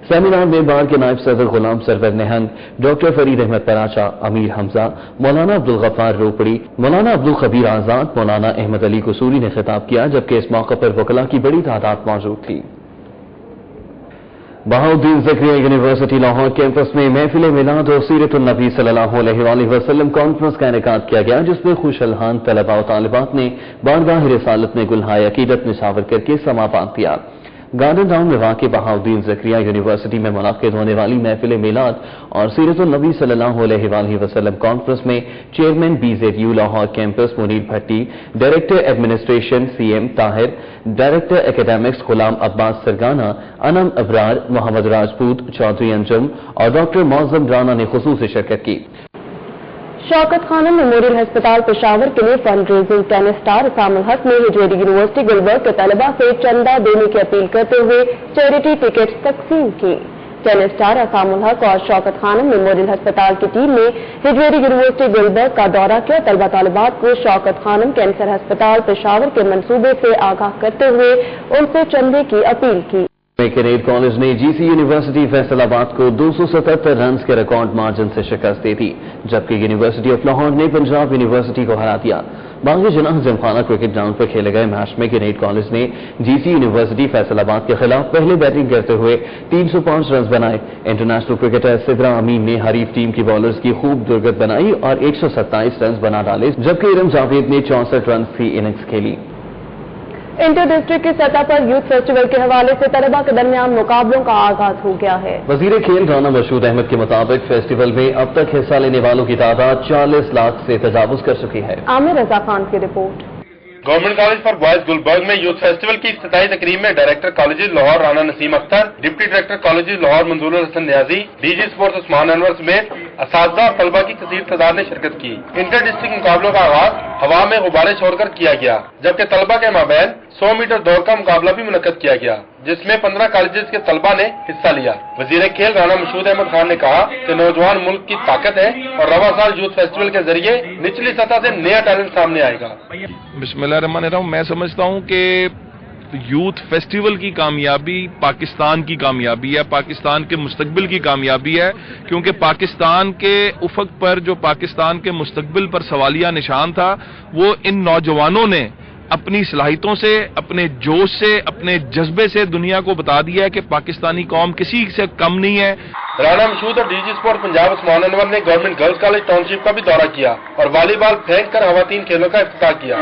सेमिनार में बार के नायब सदर गुलाम सरवर नेहन, डॉक्टर फरीद अहमद पराचा, अमीर हमजा, मौलाना अब्दुल गफ्फार रोपड़ी, मौलाना अब्दुल खबीर आजाद, मौलाना अहमद अली कसूरी ने खिताब किया, जबकि इस मौके पर वकला की बड़ी तादाद मौजूद थी। बहाउद्दीन ज़करिया यूनिवर्सिटी लाहौर कैंपस में महफिल मिलाद और सीरतुन नबी सल्लल्लाहु अलैहि वसल्लम कॉन्फ्रेंस का इनेकाद किया गया, जिसमें खुशअलहान तलबा और तालिबात ने बारगाह रिसालत में गुलहाए अकीदत निशावर करके समा बांध दिया। गार्डन टाउन में वाक़ बहाउद्दीन ज़करिया यूनिवर्सिटी में मुनाक़िद होने वाली महफिल मिलाद और सीरतुन नबी सल्लल्लाहु अलैहि वसल्लम कॉन्फ्रेंस में chairman BZU Lahore campus Munir Bhatti, director administration CM Tahir, director academics Ghulam Abbas Sargana, Anam Abrar, Mohammad Rajput, Chaudhry Anjum और डॉक्टर मौज़म राना ने खुसूसी शिरकत की। शौकत खानम मेमोरियल अस्पताल पेशावर के लिए fund raising tennis star Asamul हक ने हिजवेरी यूनिवर्सिटी गुलबर्ग के तलबा से चंदा देने की अपील करते हुए चैरिटी टिकट्स तकसीम की। टेनिस स्टार असामुल हक और शौकत खानम मेमोरियल अस्पताल की टीम ने हिजवेरी यूनिवर्सिटी गुलबर्ग का दौरा किया। तलबा तालिबात को शौकत खानम कैंसर अस्पताल पेशावर के मंसूबे से आगाह करते हुए उनसे चंदे की अपील की। कैडेट कॉलेज ने जीसी यूनिवर्सिटी फैसलाबाद को 277 रन के रिकॉर्ड मार्जिन से शिकस्त दी थी, जबकि यूनिवर्सिटी ऑफ लाहौर ने पंजाब यूनिवर्सिटी को हरा दिया। बागी जनाह जिमखाना क्रिकेट ग्राउंड पर खेले गए मैच में कैडेट कॉलेज ने जीसी यूनिवर्सिटी फैसलाबाद के खिलाफ पहले बैटिंग करते हुए 305 रन बनाए। इंटरनेशनल क्रिकेटर सिद्रा अमीन ने हरीफ टीम की बॉलर्स की खूब दुर्गत बनाई और 127 रन बना डाले, जबकि इरम जावेद ने 64 रन की इनिंग्स खेली। इंटर डिस्ट्रिक्ट की सतह पर यूथ फेस्टिवल के हवाले से तलबा के दरमियान मुकाबलों का आगाज हो गया है। वजीर खेल राना मशहूद अहमद के मुताबिक फेस्टिवल में अब तक हिस्सा लेने वालों की तादाद 40 लाख से तजावुज कर चुकी है। आमिर रजा खान की report. Government college for boys Gulberg में यूथ फेस्टिवल की इफ्तिताई तकरीब में director colleges Lahore Rana Naseem Akhtar, deputy director colleges Lahore Manzoor Hasan Niazi, DG sports Usman Anwar समेत असातिज़ा और तलबा की कसीर तादाद ने शिरकत की। इंटर डिस्ट्रिक्ट मुकाबलों का आगाज हवा में गुब्बारे छोड़कर किया गया, जबकि तलबा के माबैन 100 मीटर दौड़ का मुकाबला भी मुनक्कद किया गया, जिसमें 15 कॉलेजेस के तलबा ने हिस्सा लिया। वजीर खेल राना मशहूद अहमद खान ने कहा कि नौजवान मुल्क की ताकत है और रवा साल यूथ फेस्टिवल के जरिए निचली सतह से नया टैलेंट सामने आएगा। बिस्मिल्लाहिर्रहमानिर्रहीम। मैं समझता हूँ कि यूथ फेस्टिवल की कामयाबी पाकिस्तान की कामयाबी है, पाकिस्तान के मुस्तकबिल की कामयाबी है, क्योंकि पाकिस्तान के उफक पर जो पाकिस्तान के मुस्तकबिल पर सवालिया निशान था, वो इन नौजवानों ने अपनी सलाहियतों से, अपने जोश से, अपने जज्बे से दुनिया को बता दिया है कि पाकिस्तानी कौम किसी से कम नहीं है। राना मशहूद और डीजी स्पोर्ट पंजाब उस्मान अनवर ने गवर्नमेंट गर्ल्स कॉलेज टाउनशिप का भी दौरा किया और वॉलीबॉल फेंक कर खवातीन खेलों का इफ्तिताह किया।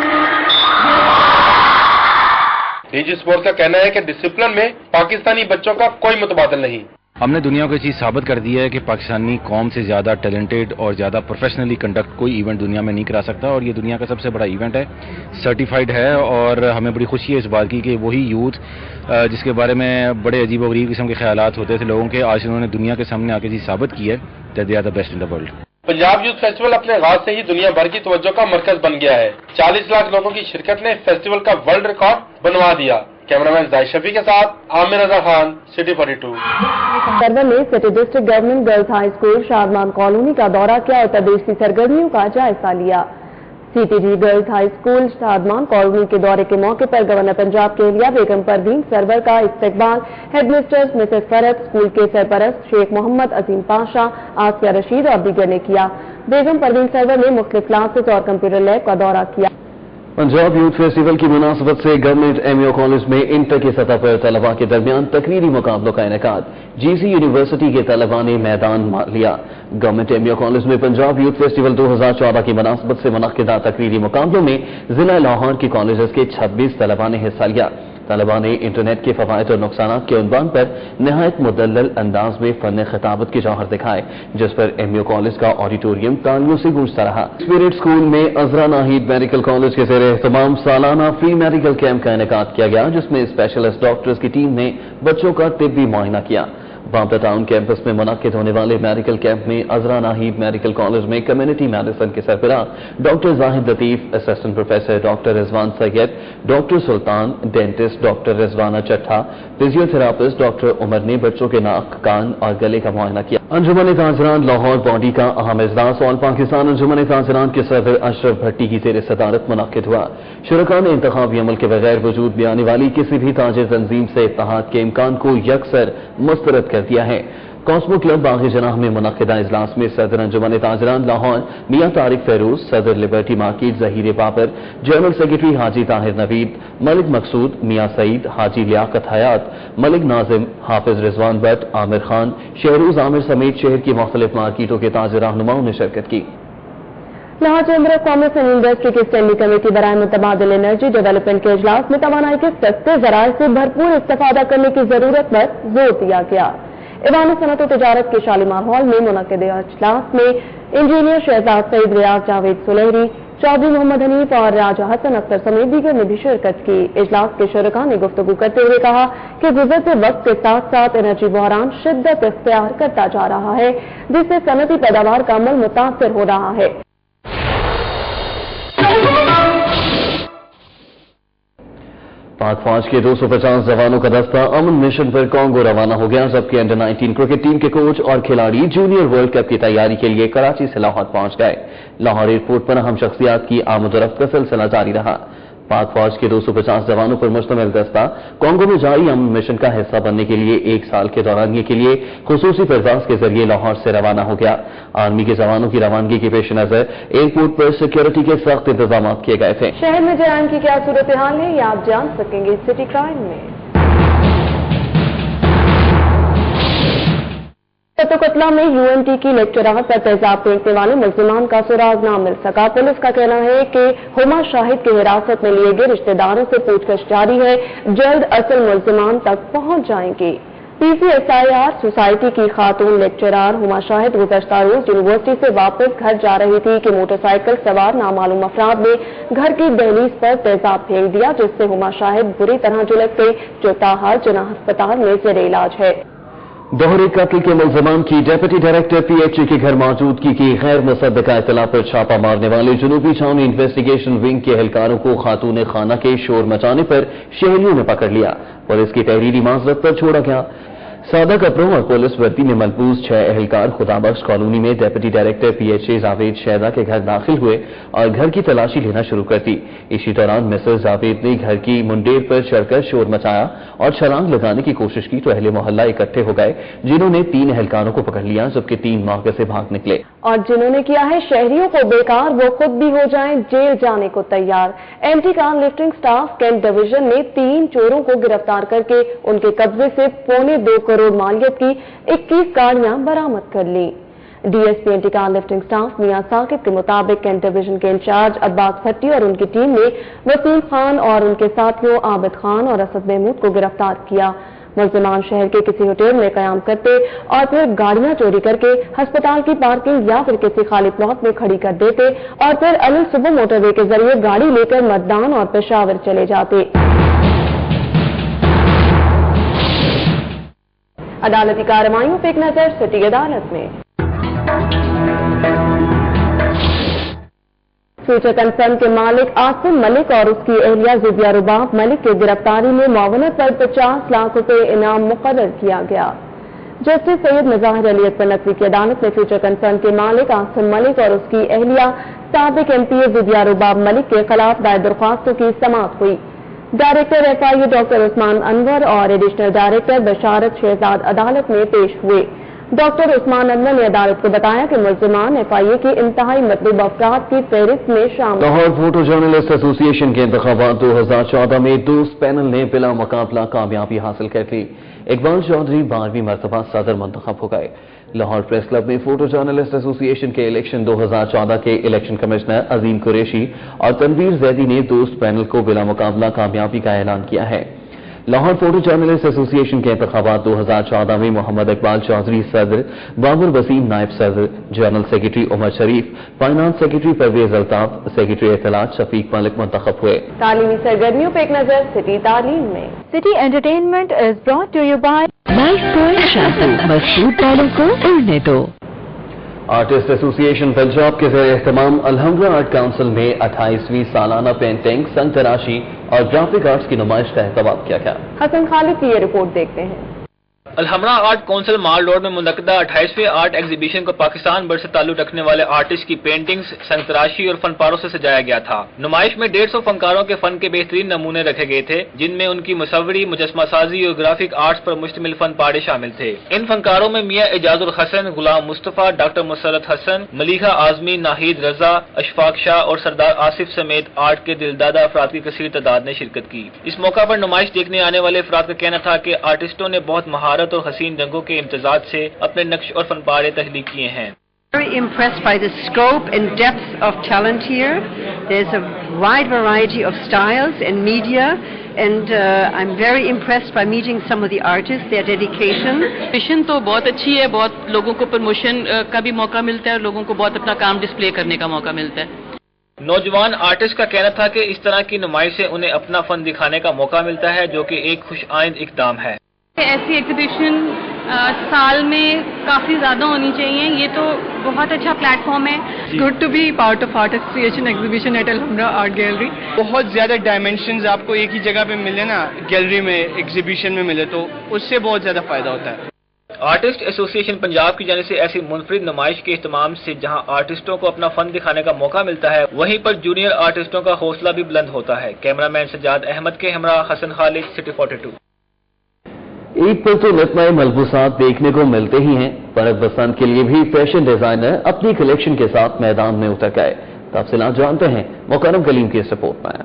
डीजी स्पोर्ट्स का कहना है कि डिसिप्लिन में पाकिस्तानी बच्चों का कोई मुतबादल नहीं। हमने दुनिया को ये चीज़ साबित कर दी है कि पाकिस्तानी कौम से ज़्यादा टैलेंटेड और ज़्यादा प्रोफेशनली कंडक्ट कोई इवेंट दुनिया में नहीं करा सकता, और ये दुनिया का सबसे बड़ा इवेंट है, सर्टिफाइड है। और हमें बड़ी खुशी है इस बात की कि वही यूथ जिसके बारे में बड़े अजीब व गरीब किस्म के ख्यालात होते थे लोगों के, आज उन्होंने दुनिया के सामने आके चीज़ साबित की है that they are the best in the world. Punjab youth festival अपने आगाज से ही दुनिया भर की तवज्जो का मरकज बन गया है। 40 लाख लोगों की शिरकत ने फेस्टिवल का वर्ल्ड रिकॉर्ड बनवा दिया। कैमरामैन जाहिद शफी के साथ आमिर रजा खान, सिटी 42। सरवर ने city district government girls high school Shadman colony का दौरा किया और तदरीसी सरगर्मियों का जायजा लिया। CTG girls high school Shadman colony के दौरे के मौके पर गवर्नर पंजाब के एलिया बेगम परवीन सरवर का इस्तकबाल हेडमिस्ट्रेस मिसेस फरत, स्कूल के सरपरस्त शेख मोहम्मद अजीम पाशा, आसिया रशीद और दीगर ने किया। बेगम परवीन सरवर ने मुख्तलिफ क्लासेस और कंप्यूटर लैब का दौरा किया। पंजाब यूथ फेस्टिवल की मुनासबत से गवर्नमेंट एमओ कॉलेज में इंटर की सतह पर तलबा के दरमियान तकरीरी मुकाबलों का इनेकाद। जीसी यूनिवर्सिटी के तलबा ने मैदान मार लिया। गवर्नमेंट एमओ कॉलेज में पंजाब यूथ फेस्टिवल 2014 की मुनासबत से मुनक्किदा तकरीरी मुकाबलों में जिला लाहौर के कॉलेजेस के 26 तलबा ने हिस्सा लिया। तलबा ने इंटरनेट के फवायद और नुकसान के उन्वान पर नहायत मुदल्लल अंदाज में फन खिताबत के जौहर दिखाए, जिस पर एमओ कॉलेज का ऑडिटोरियम तालियों से गूंजता रहा। स्पिरिट स्कूल में अजरा नाहिद मेडिकल कॉलेज के ज़ेरे एहतमाम सालाना फ्री मेडिकल कैंप का इनेकाद किया गया, जिसमें स्पेशलिस्ट डॉक्टर्स की टीम ने बच्चों का तिब्बी मुआयना किया। बांपा टाउन कैंपस में मुनक्किद होने वाले मेडिकल कैंप में अजरा नाहिद मेडिकल कॉलेज में कम्युनिटी मेडिसिन के सरबराह doctor Zahid Latif, assistant professor doctor Rizwan Syed, doctor Sultan, dentist doctor Rizwana Chattha, physiotherapist doctor Umar ने बच्चों के नाक, कान और गले का मुआयना किया। अंजुमन ताजरान लाहौर बॉडी का अहम इजलास ऑल पाकिस्तान अंजुमन ताजरान के सदर अशरफ भट्टी की ज़ेर सदारत मुनक्किद हुआ। शुरका ने इंतखाबी अमल के बगैर वजूद में आने वाली किसी भी ताजिर तंजीम से इत्तेहाद के इम्कान को यकसर मुस्तरद कर दिया है। कॉस्मो क्लब बागी जनाह में मुनक्किदा इजलास में सदर अंजुमन ताजरान लाहौर मियां तारिक फैरूज, सदर Liberty market Zaheer Babar, general secretary Haji Tahir Naveed, Malik Maqsood, Mian Saeed, Haji Liaqat Hayat, Malik Nazim, Hafiz Rizwan Bhatt, Aamir Khan, Shahrooz Aamir समेत शहर की मुख्तलिफ मार्केटों के ताजिर रहनुमाओं ने शिरकत की। Lahore chamber of commerce and industry की स्टैंडिंग कमेटी बराए मुतबादिल एनर्जी डेवलपमेंट के इजलास में तवानाई के सस्ते जराये से भरपूर इस्तेफादा करने की जरूरत पर जोर दिया गया। ईवान सनत और तजारत के शालीमार हॉल में मुनक्किदा इजलास में इंजीनियर शहजाद सईद, रियाज जावेद सुलेहरी, चौधरी मोहम्मद हनीफ और राजा हसन अख्तर समेत दीगर ने भी शिरकत की। इजलास के शुरका ने गुफ्तगू करते हुए कहा कि गुजरते वक्त के साथ साथ एनर्जी बहरान शिद्दत इख्तियार करता जा रहा है, जिससे सनती पैदावार का अमल मुतासर हो रहा है। पाक फौज के 250 जवानों का दस्ता अमन मिशन पर कांगो रवाना हो गया, जबकि अंडर 19 क्रिकेट टीम के कोच और खिलाड़ी जूनियर वर्ल्ड कप की तैयारी के लिए कराची से लाहौर पहुंच गए। लाहौर एयरपोर्ट पर अहम शख्सियात की आमद-ओ-रफ्त का सिलसिला जारी रहा। पाक फौज के 250 जवानों पर मुश्तमिल दस्ता कांगो में जारी अमन मिशन का हिस्सा बनने के लिए 1 साल के दौरानिए के लिए खुसूसी परवाज के जरिए लाहौर से रवाना हो गया। आर्मी के जवानों की रवानगी के पेश नजर एयरपोर्ट पर सिक्योरिटी के सख्त इंतजाम किए गए थे। शहर में जराइम की क्या सूरत हाल है, ये आप जान सकेंगे सिटी क्राइम में। कतला में यूएनटी की लेक्चरार पर तेजाब फेंकने वाले मुल्जिमान का सुराग न मिल सका। पुलिस का कहना है कि हुमा शाहिद की हिरासत में लिए गए रिश्तेदारों से पूछताछ जारी है, जल्द असल मुल्जिमान तक पहुंच जाएंगे। PCSIR सोसाइटी की खातून लेक्चरार हुमा शाहिद गुज़श्ता रोज यूनिवर्सिटी से वापस घर जा रही थी कि मोटरसाइकिल सवार नामालूम अफराद ने घर की दहलीज पर तेजाब फेंक दिया, जिससे हुमा शाहिद बुरी तरह झुलस गई, जो ताहाल जिना अस्पताल में ज़ेर इलाज है। दोहरे कत्ल के मुल्ज़िमान की डेप्यूटी डायरेक्टर PHE के घर मौजूदगी की गैर मुसद्दका इत्तला पर छापा मारने वाले जनूबी छावनी इन्वेस्टिगेशन विंग के एहलकारों को खातून खाना के शोर मचाने पर शहरियों ने पकड़ लिया। पुलिस की तहरीरी माजरत पर छोड़ा गया। सादा कपड़ों और पुलिस वर्दी में मलबूस 6 एहलकार खुदाबख्श कॉलोनी में डेप्यूटी डायरेक्टर PHE जावेद शैदा के घर दाखिल हुए और घर की तलाशी लेना शुरू कर दी। इसी दौरान मिसेस जावेद ने घर की मुंडेर पर चढ़कर शोर मचाया और छलांग लगाने की कोशिश की तो अहले मोहल्ला इकट्ठे हो गए, जिन्होंने 3 एहलकारों को पकड़ लिया, जबकि 3 मौके से भाग निकले। और जिन्होंने किया है शहरियों को बेकार, वो खुद भी हो जाएं जेल जाने को तैयार। Anti car lifting staff cantt division ने 3 चोरों को गिरफ्तार करके उनके कब्जे से 2.25 करोड़ मालियत की 21 गाड़ियां बरामद कर ली। DSP anti car lifting staff Mian Saqib के मुताबिक कैंट डिवीजन के इंचार्ज अब्बास भट्टी और उनकी टीम ने वसीम खान और उनके साथियों आबिद खान और असद महमूद को गिरफ्तार किया। मुल्जिमान शहर के किसी होटल में कयाम करते और फिर गाड़ियां चोरी करके अस्पताल की पार्किंग या फिर किसी खाली प्लॉट में खड़ी कर देते और फिर अल सुबह मोटरवे के जरिए गाड़ी लेकर मतदान और पेशावर चले जाते। अदालती कार्रवाइयों पर एक नजर सिटी अदालत में। फ्यूचर कंसर्न के मालिक आसिम मलिक और उसकी अहलिया ज़ुबिया रुबाब मलिक की गिरफ्तारी में मुआवनत पर 50 लाख रुपए इनाम मुकर्रर किया गया। जस्टिस सैयद मज़ाहिर अलियत पर नकवी की अदालत में फ्यूचर कंसर्न के मालिक आसिम मलिक और उसकी अहलिया साबिक MPA ज़ुबिया रुबाब मलिक के खिलाफ दायर दरख्वास्तों की समाअत हुई। Director FIA doctor Usman Anwar और एडिशनल डायरेक्टर बशारत शहजाद अदालत में पेश हुए। डॉक्टर उस्मान अनवर ने अदालत को बताया कि मुल्जिमान FIA के इंतहाई मतलूब अफराद की फहरिस्त में शामिल। लाहौर फोटो जर्नलिस्ट एसोसिएशन के इंतखाबात 2014 में दोस्त पैनल ने बिला मुकाबला कामयाबी हासिल कर ली। इकबाल चौधरी 12वीं मरतबा सदर मुंतखब हो गए। लाहौर प्रेस क्लब में फोटो जर्नलिस्ट एसोसिएशन के इलेक्शन 2014 के इलेक्शन कमिश्नर अजीम कुरैशी और तनवीर जैदी ने दोस्त पैनल को बिला मुकाबला कामयाबी का ऐलान किया है। लाहौर फोटो जर्नलिस्ट एसोसिएशन के इंतखाबात 2014 में मोहम्मद इकबाल चौधरी सदर, बाबर वसीम नायब सदर, general secretary Umar Sharif, finance secretary Parvez Altaf, secretary इत्तलात शफीक मलिक मुंतखब हुए। तालीमी सरगर्मियों पर एक नजर सिटी तालीम में। City entertainment is brought to you by shampoo, मजबूत बालों को उड़ने दो। आर्टिस्ट एसोसिएशन पंजाब के ज़ेर एहतमाम अलहमरा आर्ट काउंसिल में 28वीं सालाना पेंटिंग, संग तराशी और ग्राफिक आर्ट्स की नुमाइश का एहतमाम किया गया। हसन खालिद की ये रिपोर्ट देखते हैं। अलहमरा आर्ट काउंसिल माल रोड में मुनक्कदा 28वें आर्ट एग्जीबिशन को पाकिस्तान भर से ताल्लुक रखने वाले आर्टिस्ट की पेंटिंग्स, संगतराशी और फनपारों से सजाया गया था। नुमाइश में 150 फनकारों के फन के बेहतरीन नमूने रखे गए थे, जिनमें उनकी मुसव्वरी, मुजस्मा साजी और ग्राफिक आर्ट्स पर मुश्तमिल फनपारे शामिल थे। इन फनकारों में मियां एजाजुल हसन, गुलाम मुस्तफा, डॉक्टर मुसरत हसन, मलिका आजमी, नाहिद रजा, अशफाक शाह और सरदार आसिफ समेत आर्ट के दिलदादा अफराद की कसीर तादाद ने शिरकत की। इस मौका पर नुमाइश देखने आने वाले अफराद का कहना था कि आर्टिस्टों ने बहुत महारत और हसीन रंगों के इम्तजाज से अपने नक्श और फनपारे तख्लीक किए हैं। Very impressed by the scope and depth of talent here. There's a wide variety of styles and media, and I'm very impressed by meeting some of the artists, their dedication. Mission तो बहुत अच्छी है, बहुत लोगों को promotion का भी मौका मिलता है और लोगों को बहुत अपना काम डिस्प्ले करने का मौका मिलता है। नौजवान आर्टिस्ट का कहना था कि इस तरह की नुमाइश से उन्हें अपना फन दिखाने का मौका मिलता है, जो कि एक खुश आइंद इक़दाम है। ऐसी एग्जीबिशन साल में काफी ज्यादा होनी चाहिए, ये तो बहुत अच्छा प्लेटफॉर्म है। Good to be part of art association exhibition at Alhamra art gallery. बहुत ज्यादा डायमेंशंस आपको एक ही जगह पे मिले ना, गैलरी में, एग्जीबिशन में मिले, तो उससे बहुत ज्यादा फायदा होता है। آرٹسٹ ایسوسی ایشن پنجاب کی جانب سے ایسی منفرد نمائش کے اہتمام سے جہاں آرٹسٹوں کو اپنا فن دکھانے کا موقع ملتا ہے، وہیں پر جونیئر آرٹسٹوں کا حوصلہ بھی بلند ہوتا ہے۔ کیمرہ مین سجاد احمد کے ہمراہ حسن خالد، سٹی 42۔ عید پر تو نت نئے ملبوسات دیکھنے کو ملتے ہی ہیں، پر اب بسنت کے لیے بھی فیشن ڈیزائنر اپنی کلیکشن کے ساتھ میدان میں اتر گئے۔ تفصیلات جانتے ہیں مکرم کلیم کی اس رپورٹ میں۔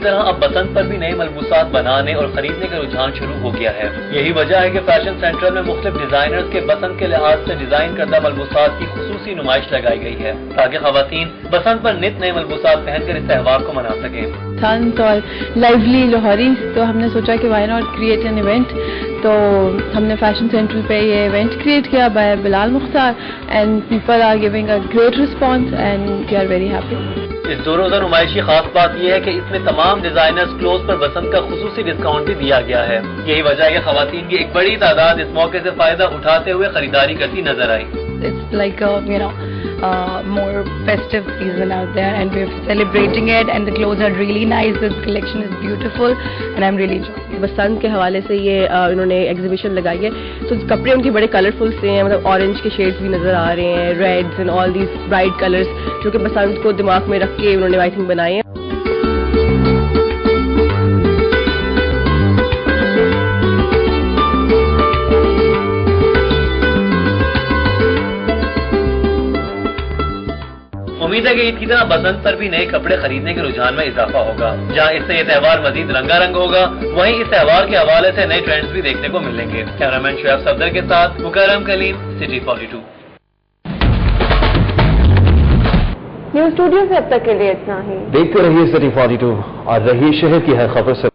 اب بسنت پر بھی نئے ملبوسات بنانے اور خریدنے کا رجحان شروع ہو گیا ہے۔ یہی وجہ ہے کہ فیشن سینٹر میں مختلف ڈیزائنرز کے بسنت کے لحاظ سے ڈیزائن کردہ ملبوسات کی خصوصی نمائش لگائی گئی ہے تاکہ خواتین بسنت پر نت نئے ملبوسات پہن کر اس تہوار کو منا سکیں۔ تھنس اور لائیولی لوہری، تو ہم نے سوچا کہ why not create an event, تو ہم نے فیشن سینٹر پہ یہ ایونٹ کریٹ کیا by Bilal Mukhtar and people are giving a great response and we are very happy. اس 2 روزہ نمائش کی خاص بات یہ ہے کہ اس میں تمام ڈیزائنرز کلوز پر بسنت کا خصوصی ڈسکاؤنٹ بھی دیا گیا ہے۔ یہی وجہ ہے کہ خواتین کی ایک بڑی تعداد اس موقع سے فائدہ اٹھاتے ہوئے خریداری کرتی نظر آئی۔ It's like more festive season out there and we're celebrating it and the clothes are really nice, the collection is beautiful and I'm really enjoying it. Basant کے حوالے سے یہ انہوں نے ایگزیبیشن لگائی ہے، تو کپڑے ان کے بڑے کلرفل سے ہیں، مطلب اورنج کے شیڈز بھی نظر آ رہے ہیں، reds and all these bright colours جو کہ بسنت کو دماغ میں رکھ کے انہوں نے آئی تھنک بنائے ہیں۔ امید ہے کہ عید کی طرح بسنت پر بھی نئے کپڑے خریدنے کے رجحان میں اضافہ ہوگا۔ جہاں اس سے یہ تہوار مزید رنگا رنگ ہوگا، وہیں اس تہوار کے حوالے سے نئے ٹرینڈز بھی دیکھنے کو ملیں گے۔ کیمرامین شعیب صفدر کے ساتھ مکرم کلیم، سٹی 42۔ نیوز اسٹوڈیو سے اب تک کے لیے اتنا ہی۔ دیکھتے رہیے سٹی 42 اور رہیے شہر کی ہر خبر سے